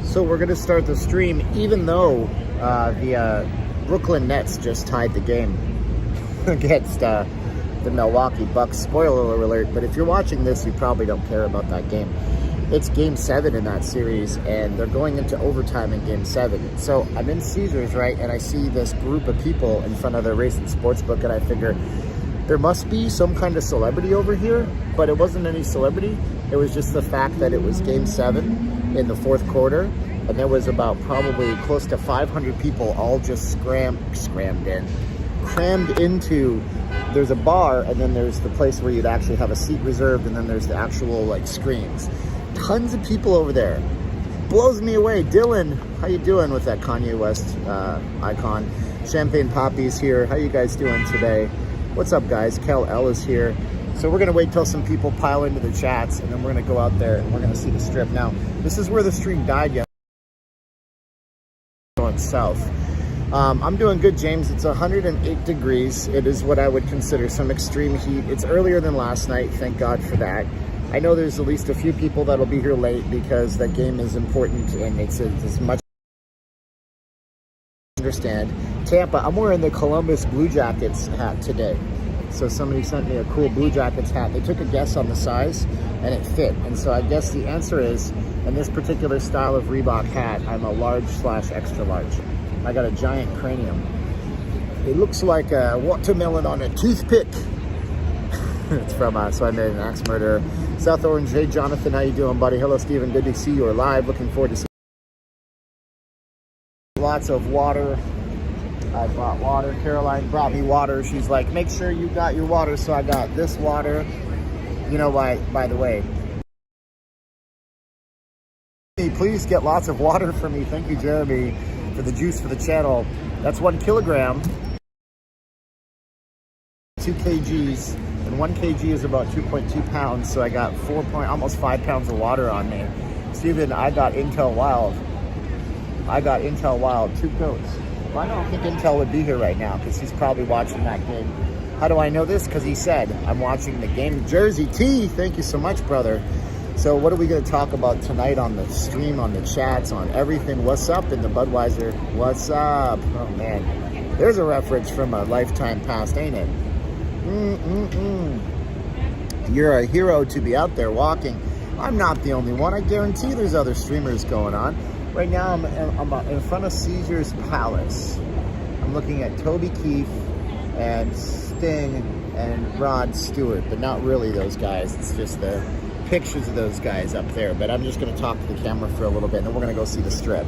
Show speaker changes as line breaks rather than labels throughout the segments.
So we're going to start the stream, even though the Brooklyn Nets just tied the game against the Milwaukee Bucks. Spoiler alert, but if you're watching this, you probably don't care about that game. It's game 7 in that series, and they're going into overtime in game 7. So I'm in Caesars, right, and I see this group of people in front of the Racing Sportsbook, and I figure there must be some kind of celebrity over here, but it wasn't any celebrity. It was just the fact that it was game 7 in the fourth quarter, and there was about probably close to 500 people all just crammed into, there's a bar, and then there's the place where you'd actually have a seat reserved, and then there's the actual like screens. Tons of people over there. Blows me away. Dylan, how you doing with that Kanye West icon? Champagne Poppy's here. How you guys doing today? What's up, guys? Kel L is here. So we're going to wait till some people pile into the chats, and then we're going to go out there and we're going to see the strip. Now, this is where the stream died yesterday. Going south. I'm doing good, James. It's 108 degrees. It is what I would consider some extreme heat. It's earlier than last night. Thank God for that. I know there's at least a few people that'll be here late because that game is important and it's as much understand. Tampa, I'm wearing the Columbus Blue Jackets hat today. So somebody sent me a cool Blue Jackets hat. They took a guess on the size and it fit. And so I guess the answer is, in this particular style of Reebok hat, I'm a large/extra large. I got a giant cranium. It looks like a watermelon on a toothpick. It's from, so I made an axe murderer. South Orange, hey Jonathan, how you doing, buddy? Hello, Steven, good to see you live. Looking forward to seeing lots of water. I bought water. Caroline brought me water. She's like, make sure you got your water. So I got this water. You know, by the way, please get lots of water for me. Thank you, Jeremy, for the juice for the channel. That's 1 kilogram, 2 kgs, and 1 kg is about 2.2 pounds. So I got almost 5 pounds of water on me. Steven, I got Intel Wild. 2 goats. Well, I don't think Intel would be here right now because he's probably watching that game. How do I know this? Because he said, I'm watching the game. Jersey T, thank you so much, brother. So what are we going to talk about tonight on the stream, on the chats, on everything? What's up in the Budweiser? What's up? Oh, man. There's a reference from a lifetime past, ain't it? You're a hero to be out there walking. I'm not the only one. I guarantee there's other streamers going on. Right now, I'm in front of Caesars Palace. I'm looking at Toby Keith and Sting and Rod Stewart, but not really those guys. It's just the pictures of those guys up there. But I'm just going to talk to the camera for a little bit, and then we're going to go see the strip.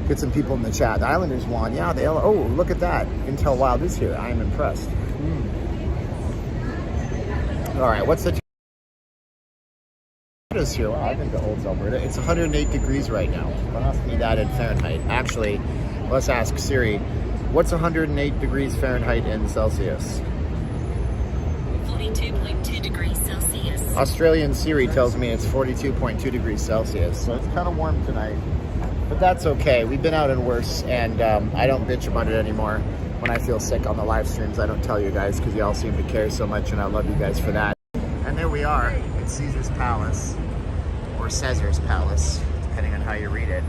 Get some people in the chat. The Islanders won. Yeah, oh, look at that. Intel Wild is here. I am impressed. All right, what's the is here? Well, I've been to Olds, Alberta. It's 108 degrees right now. Don't ask me that in Fahrenheit. Actually, let's ask Siri. What's 108 degrees Fahrenheit in Celsius?
42.2 degrees Celsius.
Australian Siri tells me it's 42.2 degrees Celsius. So it's kind of warm tonight. But that's okay. We've been out in worse, and I don't bitch about it anymore. When I feel sick on the live streams, I don't tell you guys because you all seem to care so much, and I love you guys for that. And there we are at Caesars Palace. Or Caesar's Palace, depending on how you read it.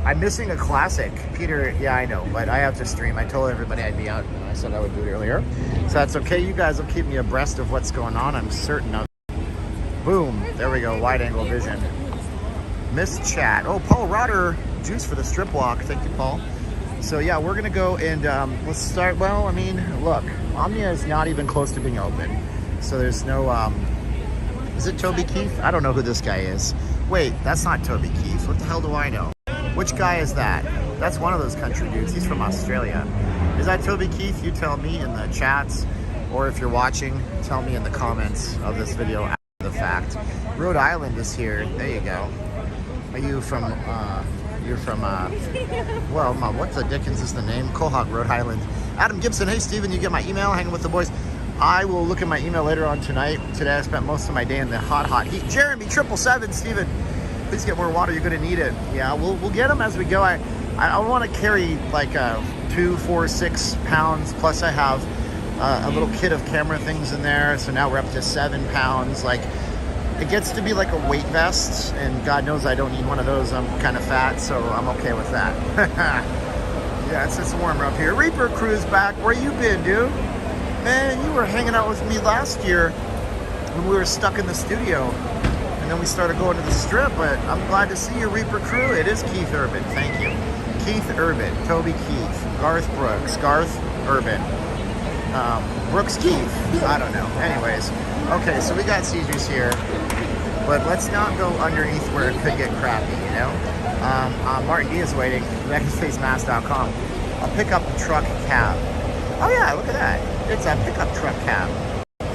I'm missing a classic. Peter, yeah, I know, but I have to stream. I told everybody I'd be out, and I said I would do it earlier. So that's okay. You guys will keep me abreast of what's going on. I'm certain of it. Boom. There we go. Wide angle vision. Missed chat. Oh, Paul Rotter, juice for the strip walk. Thank you, Paul. So yeah, we're going to go and let's start. Well, I mean, look, Omnia is not even close to being open. So there's no, is it Toby Keith? I don't know who this guy is. Wait, that's not Toby Keith. What the hell do I know? Which guy is that? That's one of those country dudes. He's from Australia. Is that Toby Keith? You tell me in the chats, or if you're watching, tell me in the comments of this video after the fact. Rhode Island is here. There you go. Are you from, well, what the dickens is the name? Quahog, Rhode Island. Adam Gibson, hey Steven, you get my email, hanging with the boys. I will look at my email later on tonight. Today I spent most of my day in the hot heat. Jeremy 777, Steven, please get more water. You're going to need it. Yeah, we'll get them as we go. I want to carry like 2, 4, 6 pounds. Plus I have a little kit of camera things in there. So now we're up to 7 pounds. Like It gets to be like a weight vest, and God knows I don't need one of those. I'm kind of fat, so I'm okay with that. Yeah, it's warmer up here. Reaper Crew's back. Where you been, dude? Man, you were hanging out with me last year when we were stuck in the studio, and then we started going to the strip, but I'm glad to see you, Reaper Crew. It is Keith Urban, thank you. Keith Urban, Toby Keith, Garth Brooks, Garth Urban, Brooks Keith, I don't know. Anyways, okay, so we got Caesars here, but let's not go underneath where it could get crappy, you know? Martin D is waiting, MexicanFaceMask.com. I'll pick up the truck cab. Oh yeah, look at that. It's a pickup truck cab.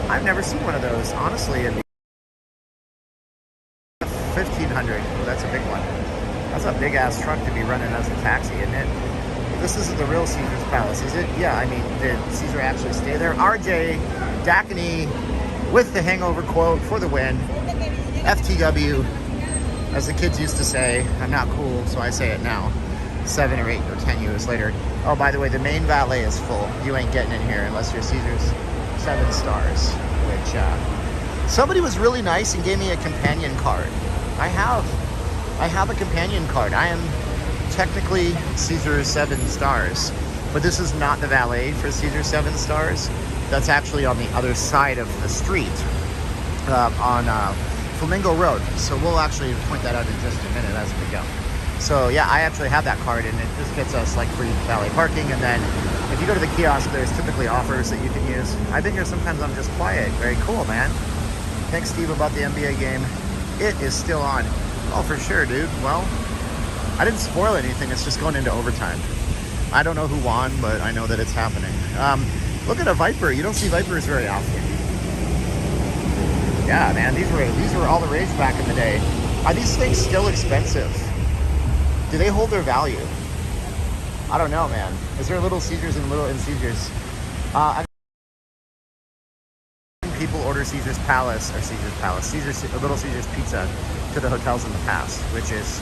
I've never seen one of those, honestly. In 1500, well, that's a big one. That's a big ass truck to be running as a taxi, isn't it? This isn't the real Caesar's Palace, is it? Yeah, I mean, did Caesar actually stay there? RJ Dackney with the hangover quote for the win. FTW, as the kids used to say. I'm not cool, so I say it now. 7 or 8 or 10 years later. Oh, by the way, the main valet is full. You ain't getting in here unless you're Caesar's 7 stars, which somebody was really nice and gave me a companion card. I have a companion card. I am technically Caesar's 7 stars, but this is not the valet for Caesar's 7 stars. That's actually on the other side of the street on Flamingo Road. So we'll actually point that out in just a minute as we go. So yeah, I actually have that card, and it just gets us like free valet parking. And then if you go to the kiosk, there's typically offers that you can use. I've been here sometimes. I'm just quiet. Very cool, man. Thanks, Steve, about the NBA game. It is still on. Oh, for sure, dude. Well, I didn't spoil anything. It's just going into overtime. I don't know who won, but I know that it's happening. Look at a Viper. You don't see Vipers very often. Yeah, man. These were all the rage back in the day. Are these things still expensive? Do they hold their value? I don't know, man. Is there Little Caesars and Little Caesars? People order Caesar's Palace or Little Caesar's Pizza to the hotels in the past, which is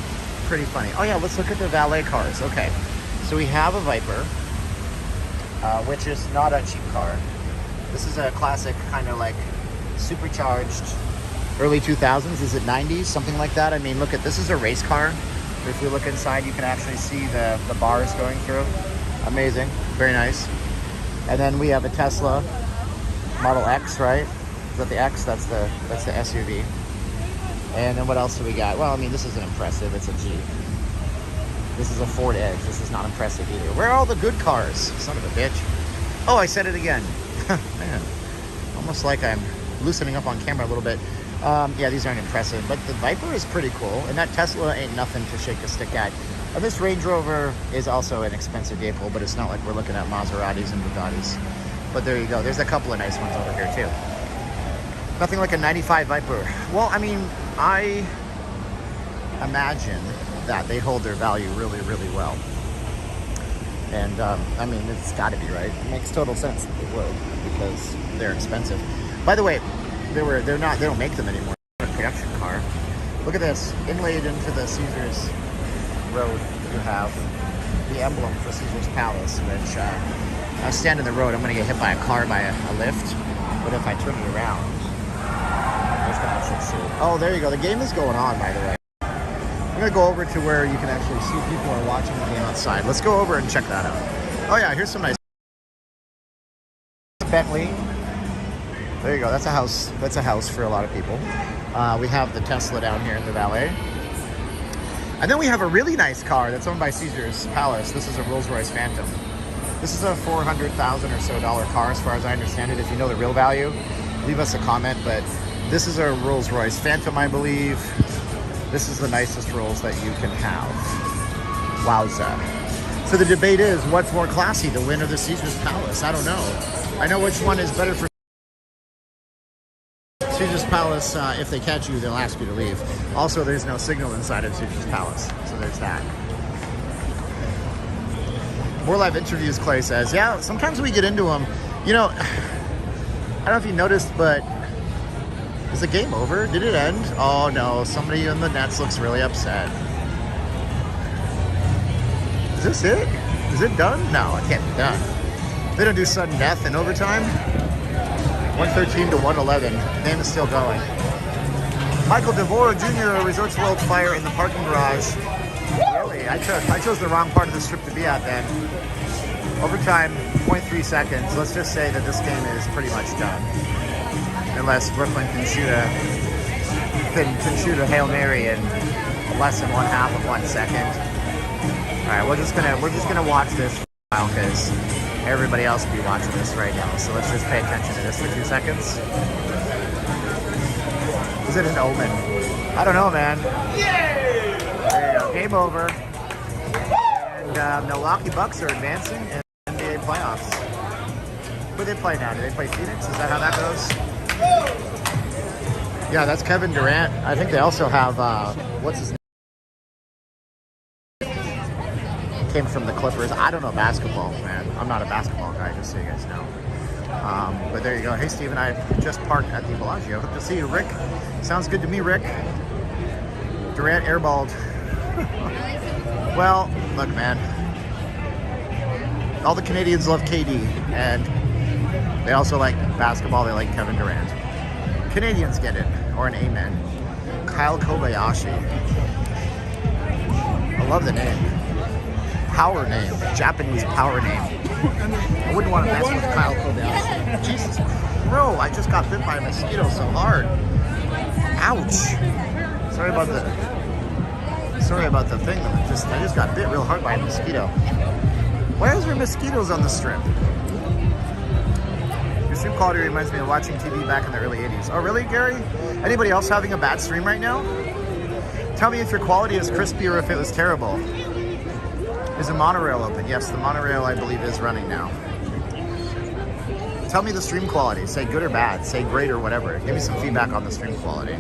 pretty funny. Oh yeah, let's look at the valet cars. Okay, so we have a Viper, which is not a cheap car. This is a classic kind of like supercharged early 2000s. Is it 90s? Something like that. I mean, look at this is a race car. If you look inside, you can actually see the bars going through. Amazing, very nice. And then we have a Tesla Model X, right? Is that the X? That's the SUV. And then what else do we got? Well, I mean, this isn't impressive. It's a Jeep. This is a Ford Edge. This is not impressive either. Where are all the good cars? Son of a bitch. Oh, I said it again. Man, almost like I'm loosening up on camera a little bit. Yeah, these aren't impressive, but the Viper is pretty cool, and that Tesla ain't nothing to shake a stick at. And this Range Rover is also an expensive vehicle, but it's not like we're looking at Maseratis and Bugattis. But there you go. There's a couple of nice ones over here, too. Nothing like a 95 Viper. Well, I mean, I imagine that they hold their value really, really well. And, I mean, it's got to be, right? It makes total sense that they would, because they're expensive. By the way, they don't make them anymore. It's a production car. Look at this, inlaid into the Caesar's road. You have the emblem for Caesar's Palace, which I stand in the road. I'm going to get hit by a car by a lift, but if I turn it around, there's going to actually see. Oh, there you go. The game is going on, by the way. I'm going to go over to where you can actually see people are watching the game outside. Let's go over and check that out. Oh yeah, here's some nice Bentley. There you go. That's a house. That's a house for a lot of people. We have the Tesla down here in the valet. And then we have a really nice car that's owned by Caesar's Palace. This is a Rolls-Royce Phantom. This is a $400,000 or so car as far as I understand it. If you know the real value, leave us a comment. But this is a Rolls-Royce Phantom, I believe. This is the nicest Rolls that you can have. Wowza. So the debate is, what's more classy, the Wynn or the Caesar's Palace? I don't know. I know which one is better for Caesar's Palace. If they catch you, they'll ask you to leave. Also, there's no signal inside of Caesar's Palace, so there's that. More live interviews, Clay says. Yeah, sometimes we get into them. You know, I don't know if you noticed, but is the game over? Did it end? Oh no, somebody in the nets looks really upset. Is this it? Is it done? No, it can't be done. They don't do sudden death in overtime. 113 to 111. Game is still going. Michael DeVore Jr. Resorts World Fire in the parking garage. Really? I chose the wrong part of the strip to be at then. Overtime, 0.3 seconds. Let's just say that this game is pretty much done. Unless Brooklyn can shoot a Hail Mary in less than 1/2 of 1 second. All right, we're just gonna watch this for a while because everybody else will be watching this right now. So let's just pay attention to this for 2 seconds. Is it an omen? I don't know, man. There you go. Game over. And Milwaukee Bucks are advancing in the NBA playoffs. Who do they play now? Do they play Phoenix? Is that how that goes? Yeah, that's Kevin Durant. I think they also have, what's his name? Came from the Clippers. I don't know basketball, man. I'm not a basketball guy, just so you guys know. But there you go. Hey, Steve and I just parked at the Bellagio. Hope to see you, Rick. Sounds good to me, Rick. Durant airballed. Well, look, man. All the Canadians love KD, and they also like basketball. They like Kevin Durant. Canadians get it, or an amen. Kyle Kobayashi. I love the name. Power name. Japanese power name. I wouldn't want to mess with Kyle Kobayashi. Jesus. Bro, I just got bit by a mosquito so hard. Ouch. Sorry about the thing. I just got bit real hard by a mosquito. Why is there mosquitoes on the strip? Your stream quality reminds me of watching TV back in the early 80s. Oh, really, Gary? Anybody else having a bad stream right now? Tell me if your quality is crispy or if it was terrible. Is the monorail open? Yes, the monorail, I believe, is running now. Tell me the stream quality. Say good or bad. Say great or whatever. Give me some feedback on the stream quality.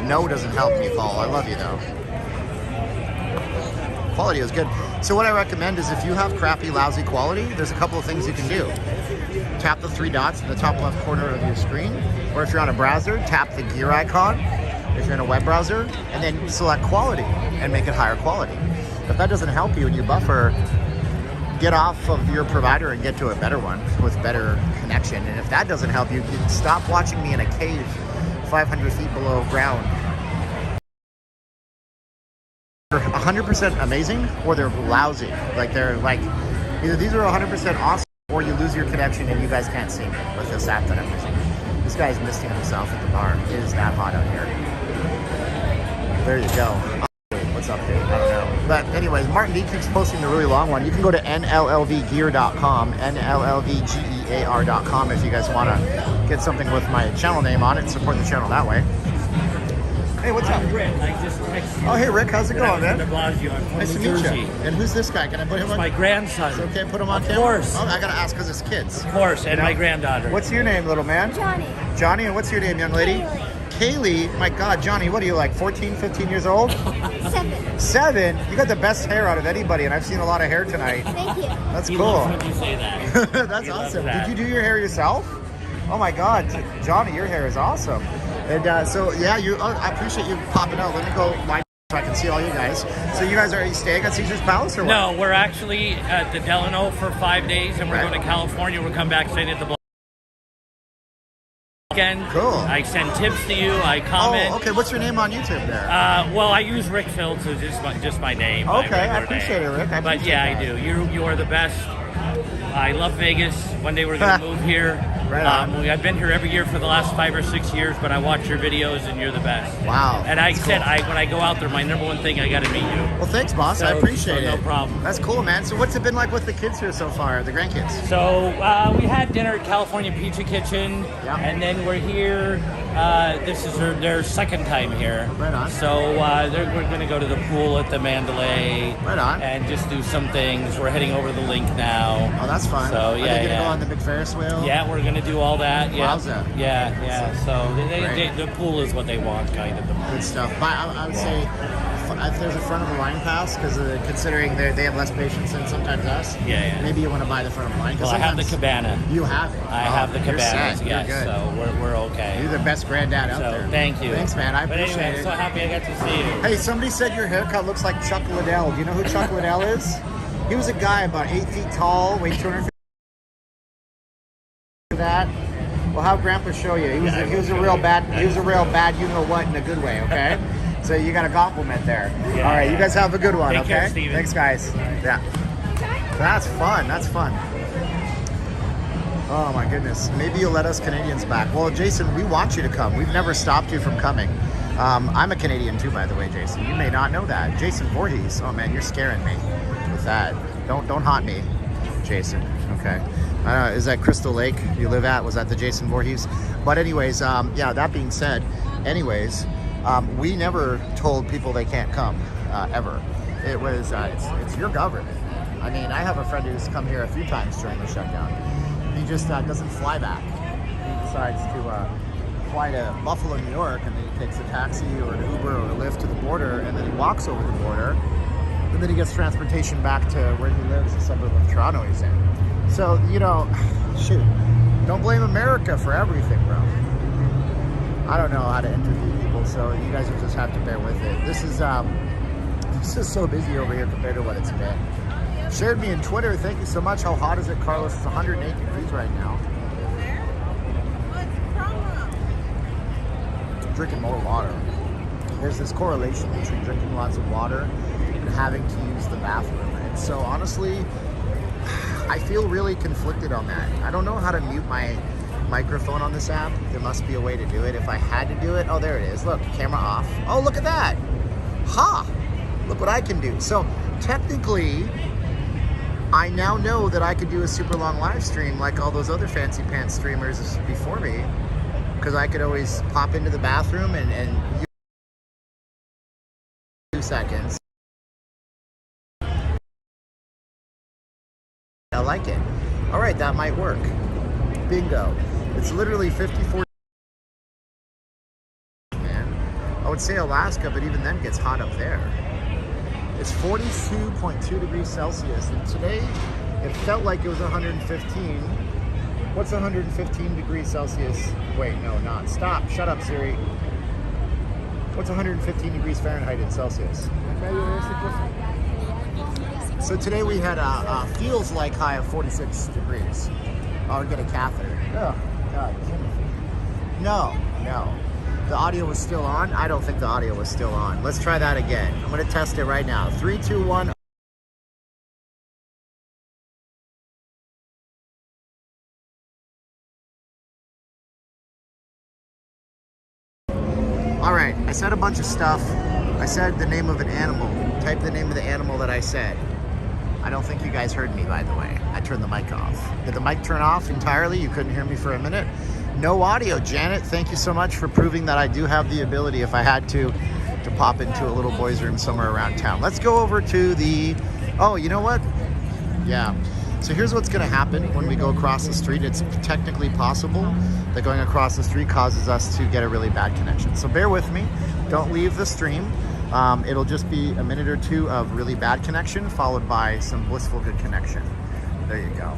No doesn't help me, Paul. I love you, though. Quality is good. So what I recommend is if you have crappy, lousy quality, there's a couple of things you can do. Tap the 3 dots in the top left corner of your screen, or if you're on a browser, tap the gear icon if you're in a web browser, and then select quality and make it higher quality. If that doesn't help you and you buffer, get off of your provider and get to a better one with better connection. And if that doesn't help you, stop watching me in a cave 500 feet below ground. They're 100% amazing or they're lousy. Like they're like, either these are 100% awesome or you lose your connection and you guys can't see me with this app that I'm using. This guy's misting himself at the bar. It is that hot out here. There you go. What's up, dude? I don't know. But anyways, Martin D keeps posting the really long one. You can go to nllvgear.com, nllvgear.com if you guys want to get something with my channel name on it and support the channel that way. Hey, what's up?
Rick, I just texted you.
Oh, hey, Rick, how's it going, man?
The Bellagio. I'm from
Nice to
New
meet
Jersey.
you. And who's this guy? Can I put him on?
My grandson.
It's okay, put him on camera?
Of course.
Oh, I gotta ask because it's kids.
Of course, and my granddaughter.
What's your name, little man?
Johnny.
Johnny, and what's your name, young lady? Kaylee. My God, Johnny, what are you, like 14, 15 years old?
7.
7? You got the best hair out of anybody, and I've seen a lot of hair tonight.
Thank you.
That's
He
cool.
loves when you say that.
That's
He loves
awesome.
that.
Did you do your hair yourself? Oh my God, Johnny, your hair is awesome. And so yeah, I appreciate you popping out. Let me go line so I can see all you guys. So you guys are staying at Caesar's Palace or what?
No, we're actually at the Delano for 5 days, and we're
Right.
going to California. We'll come back staying at the weekend.
Cool.
I send tips to you. I comment.
Oh, okay. What's your name on YouTube there?
Well, I use Rick Phil, so just my name. my
Okay, I
regular
appreciate
name.
it, Rick. I
But
appreciate
yeah,
that.
I do. You are the best. I love Vegas. One day we're going to move here.
Right on.
I've been here every year for the last 5 or 6 years, but I watch your videos and you're the best.
Wow.
And I
That's
said,
cool.
when I go out there, my number one thing, I got to meet you.
Well, thanks, boss. I
So-
appreciate
so
it.
no problem.
That's cool, man. So what's it been like with the kids here so far, the grandkids?
So we had dinner at California Pizza Kitchen,
Yeah.
and then we're here. This is their second time here.
Right on.
So we're going to go to the pool at the Mandalay.
Right on.
And just do some things. We're heading over to the link now.
Oh, that's fun.
So,
Are
yeah,
they gonna
yeah.
go on the big Ferris wheel?
Yeah, we're going to do all that. Yeah.
Wowza.
Yeah. So
Great.
the pool is what they want, kind of.
Good stuff. But I would say if there's a front of the line pass, because considering they have less patience than sometimes us,
Yeah.
maybe you want to buy the front of the line. 'cause
Well, I have the
sometimes
cabana.
You have it.
I
Oh,
have the
you're
cabanas,
set.
yes.
You're good.
So we're okay.
You're the best granddad out
So
there.
thank you.
Thanks, man. I
But
appreciate
anyway, I'm
it.
so happy I got to see you.
Hey, somebody said your haircut looks like Chuck Liddell. Do you know who Chuck Liddell is? He was a guy about 8 feet tall, weighed 250. That. We'll have Grandpa show you. He was a real bad you know what in a good way, okay? So you got a compliment there.
Yeah.
All right, you guys have a good one,
Take
okay?
care, Steven.
Thanks, guys. Yeah. That's fun. That's fun. Oh my goodness. Maybe you'll let us Canadians back. Well, Jason, we want you to come. We've never stopped you from coming. I'm a Canadian too, by the way, Jason. You may not know that. Jason Voorhees. Oh man, you're scaring me with that. Don't haunt me, Jason. Okay. Is that Crystal Lake you live at? Was that the Jason Voorhees? But anyways, yeah, that being said, we never told people they can't come, ever. It was, it's your government. I mean, I have a friend who's come here a few times during the shutdown. He just doesn't fly back. He decides to fly to Buffalo, New York, and then he takes a taxi or an Uber or a Lyft to the border, and then he walks over the border, and then he gets transportation back to where he lives, the suburb of Toronto he's in. So, you know, shoot, don't blame America for everything, bro. I don't know how to interview people, so you guys will just have to bear with it. This is so busy over here compared to what it's been. Shared me in Twitter. Thank you so much. How hot is it, Carlos? It's 108 degrees right now. Drinking more water. There's this correlation between drinking lots of water and having to use the bathroom. And so honestly, I feel really conflicted on that. I don't know how to mute my microphone on this app. There must be a way to do it. If I had to do it, oh, there it is. Look, camera off. Oh, look at that. Ha! Look what I can do. So technically, I now know that I could do a super long live stream like all those other fancy pants streamers before me, because I could always pop into the bathroom and 2 seconds. I like it. All right, that might work. Bingo. It's literally 54. Man, I would say Alaska, but even then it gets hot up there. It's 42.2 degrees Celsius, and today it felt like it was 115. What's 115 degrees Celsius? Wait, no, not. Stop. Shut up, Siri. What's 115 degrees Fahrenheit in Celsius? So today we had a feels like high of 46 degrees. I'll get a catheter. Oh, God. No. The audio was still on? I don't think the audio was still on. Let's try that again. I'm going to test it right now. 3, 2, 1. All right, I said a bunch of stuff. I said the name of an animal. Type the name of the animal that I said. I don't think you guys heard me, by the way. I turned the mic off. Did the mic turn off entirely? You couldn't hear me for a minute? No audio. Janet, thank you so much for proving that I do have the ability, if I had to pop into a little boy's room somewhere around town. Let's go over to the... Oh, you know what? Yeah. So here's what's going to happen when we go across the street. It's technically possible that going across the street causes us to get a really bad connection. So bear with me. Don't leave the stream. It'll just be a minute or two of really bad connection, followed by some blissful good connection. There you go.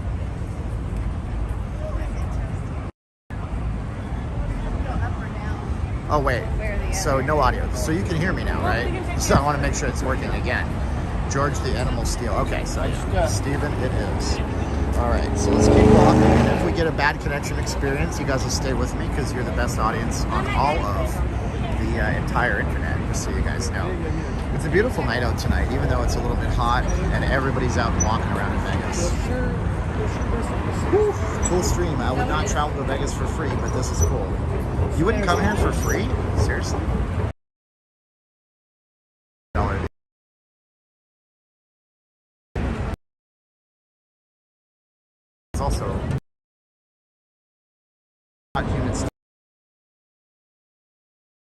Oh, wait. So no audio. So you can hear me now, right? So I want to make sure it's working again. George the Animal Steel. Okay, so Steven, it is. All right, so let's keep walking. And if we get a bad connection experience, you guys will stay with me because you're the best audience on all of the entire internet, just so you guys know. It's a beautiful night out tonight, even though it's a little bit hot and everybody's out walking around in Vegas. Woo, cool stream. I would not travel to Vegas for free, but this is cool. You wouldn't come here for free? Seriously? It's also units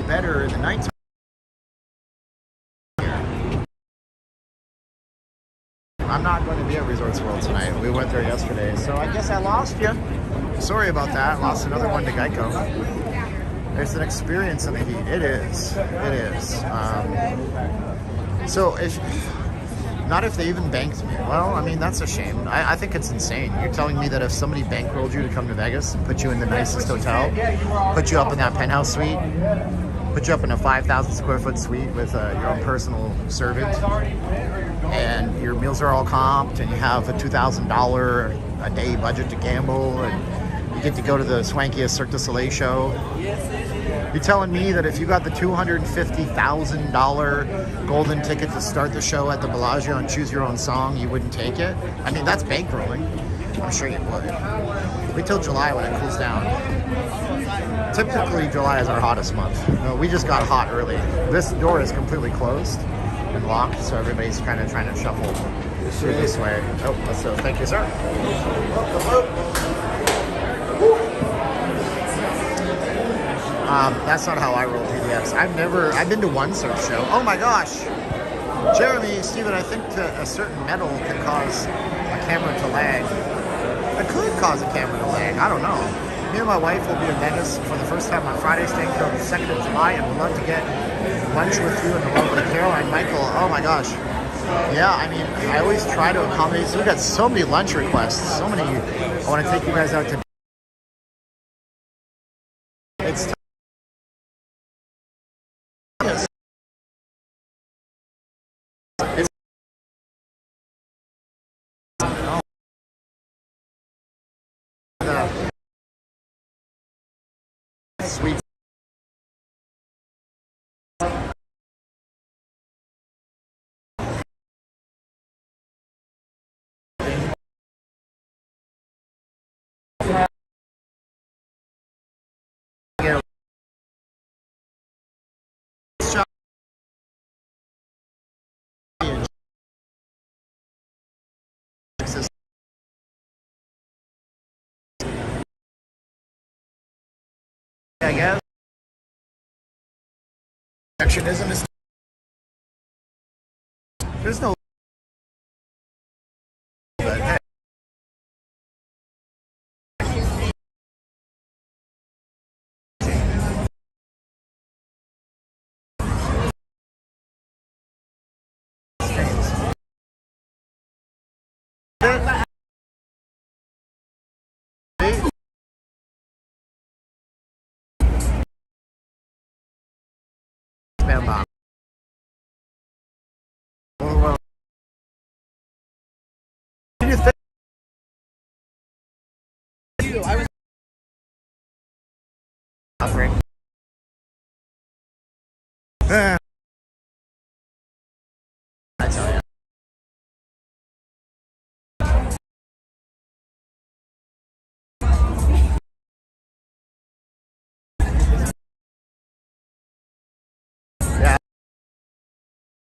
better in the nighttime. I'm not going to be at Resorts World tonight. We went there yesterday, so I guess I lost you. Sorry about that. Lost another one to Geico. There's an experience in the heat. It is. It is. So not if they even banked me. Well, I mean, that's a shame. I think it's insane. You're telling me that if somebody bankrolled you to come to Vegas and put you in the nicest hotel, put you up in that penthouse suite, put you up in a 5,000 square foot suite with your own personal servant, and your meals are all comped, and you have a $2,000 a day budget to gamble, and get to go to the swankiest Cirque du Soleil show. You're telling me that if you got the $250,000 golden ticket to start the show at the Bellagio and choose your own song, you wouldn't take it? I mean, that's bankrolling. I'm sure you would. Wait till July when it cools down. Typically, July is our hottest month. No, we just got hot early. This door is completely closed and locked, so everybody's kind of trying to shuffle through this way. Oh, so thank you, sir. That's not how I roll PDFs. I've been to one surf show. Oh my gosh. Jeremy, Steven, I think a certain metal can cause a camera to lag. It could cause a camera to lag. I don't know. Me and my wife will be in Venice for the first time on Friday, staying till the 2nd of July, and we'd love to get lunch with you and the lovely Caroline, Michael. Oh my gosh. Yeah, I mean, I always try to accommodate. So we got so many lunch requests. So many. I want to take you guys out to. It's. It's. Sweet. I guess. Perfectionism is. There's no. But hey. Spam bomb. Well, what do you think? I was offering.